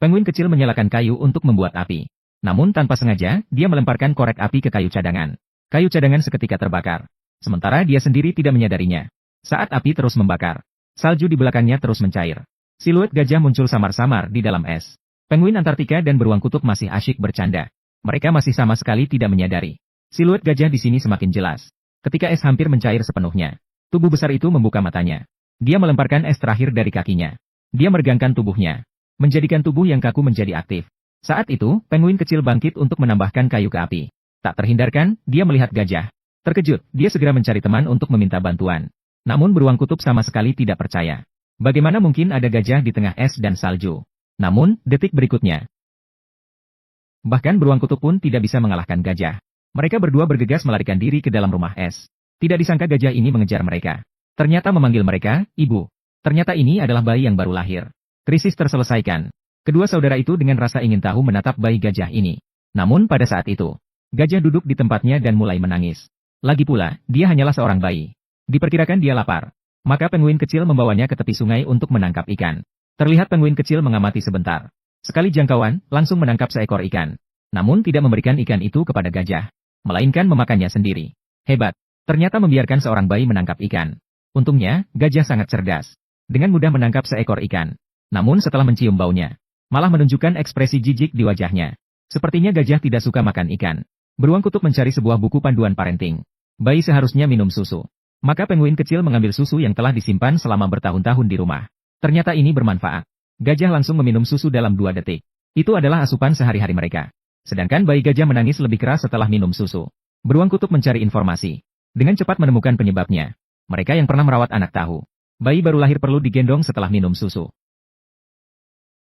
Penguin kecil menyalakan kayu untuk membuat api. Namun tanpa sengaja, dia melemparkan korek api ke kayu cadangan. Kayu cadangan seketika terbakar. Sementara dia sendiri tidak menyadarinya. Saat api terus membakar, salju di belakangnya terus mencair. Siluet gajah muncul samar-samar di dalam es. Penguin Antartika dan beruang kutub masih asyik bercanda. Mereka masih sama sekali tidak menyadari. Siluet gajah di sini semakin jelas. Ketika es hampir mencair sepenuhnya, tubuh besar itu membuka matanya. Dia melemparkan es terakhir dari kakinya. Dia meregangkan tubuhnya, menjadikan tubuh yang kaku menjadi aktif. Saat itu, penguin kecil bangkit untuk menambahkan kayu ke api. Tak terhindarkan, dia melihat gajah. Terkejut, dia segera mencari teman untuk meminta bantuan. Namun beruang kutub sama sekali tidak percaya. Bagaimana mungkin ada gajah di tengah es dan salju? Namun, detik berikutnya, bahkan beruang kutub pun tidak bisa mengalahkan gajah. Mereka berdua bergegas melarikan diri ke dalam rumah es. Tidak disangka gajah ini mengejar mereka. Ternyata memanggil mereka, ibu. Ternyata ini adalah bayi yang baru lahir. Krisis terselesaikan. Kedua saudara itu dengan rasa ingin tahu menatap bayi gajah ini. Namun pada saat itu, gajah duduk di tempatnya dan mulai menangis. Lagi pula, dia hanyalah seorang bayi. Diperkirakan dia lapar. Maka penguin kecil membawanya ke tepi sungai untuk menangkap ikan. Terlihat penguin kecil mengamati sebentar. Sekali jangkauan, langsung menangkap seekor ikan. Namun tidak memberikan ikan itu kepada gajah, melainkan memakannya sendiri. Hebat. Ternyata membiarkan seorang bayi menangkap ikan. Untungnya, gajah sangat cerdas. Dengan mudah menangkap seekor ikan. Namun setelah mencium baunya, malah menunjukkan ekspresi jijik di wajahnya. Sepertinya gajah tidak suka makan ikan. Beruang kutub mencari sebuah buku panduan parenting. Bayi seharusnya minum susu. Maka penguin kecil mengambil susu yang telah disimpan selama bertahun-tahun di rumah. Ternyata ini bermanfaat. Gajah langsung meminum susu dalam 2 detik. Itu adalah asupan sehari-hari mereka. Sedangkan bayi gajah menangis lebih keras setelah minum susu. Beruang kutub mencari informasi. Dengan cepat menemukan penyebabnya. Mereka yang pernah merawat anak tahu. Bayi baru lahir perlu digendong setelah minum susu.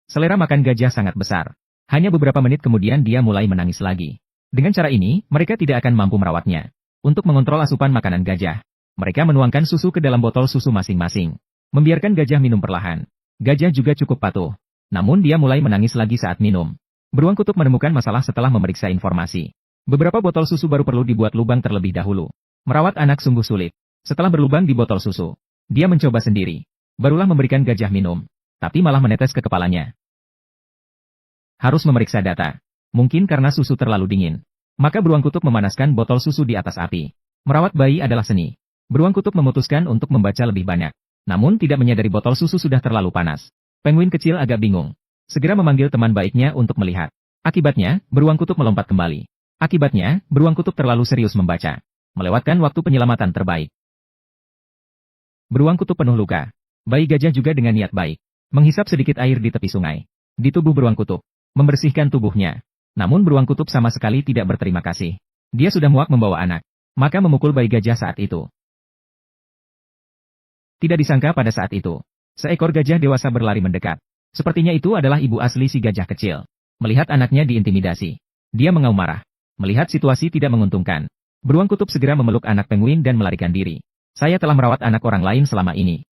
Selera makan gajah sangat besar. Hanya beberapa menit kemudian dia mulai menangis lagi. Dengan cara ini, mereka tidak akan mampu merawatnya. Untuk mengontrol asupan makanan gajah, mereka menuangkan susu ke dalam botol susu masing-masing. Membiarkan gajah minum perlahan. Gajah juga cukup patuh. Namun dia mulai menangis lagi saat minum. Beruang kutub menemukan masalah setelah memeriksa informasi. Beberapa botol susu baru perlu dibuat lubang terlebih dahulu. Merawat anak sungguh sulit. Setelah berlubang di botol susu, dia mencoba sendiri. Barulah memberikan gajah minum. Tapi malah menetes ke kepalanya. Harus memeriksa data. Mungkin karena susu terlalu dingin. Maka beruang kutub memanaskan botol susu di atas api. Merawat bayi adalah seni. Beruang kutub memutuskan untuk membaca lebih banyak. Namun tidak menyadari botol susu sudah terlalu panas. Penguin kecil agak bingung. Segera memanggil teman baiknya untuk melihat. Akibatnya, beruang kutub melompat kembali. Akibatnya, beruang kutub terlalu serius membaca. Melewatkan waktu penyelamatan terbaik. Beruang kutub penuh luka. Bayi gajah juga dengan niat baik. Menghisap sedikit air di tepi sungai. Di tubuh beruang kutub. Membersihkan tubuhnya. Namun beruang kutub sama sekali tidak berterima kasih. Dia sudah muak membawa anak. Maka memukul bayi gajah saat itu. Tidak disangka pada saat itu, seekor gajah dewasa berlari mendekat. Sepertinya itu adalah ibu asli si gajah kecil. Melihat anaknya diintimidasi, dia mengaum marah. Melihat situasi tidak menguntungkan, beruang kutub segera memeluk anak penguin dan melarikan diri. Saya telah merawat anak orang lain selama ini.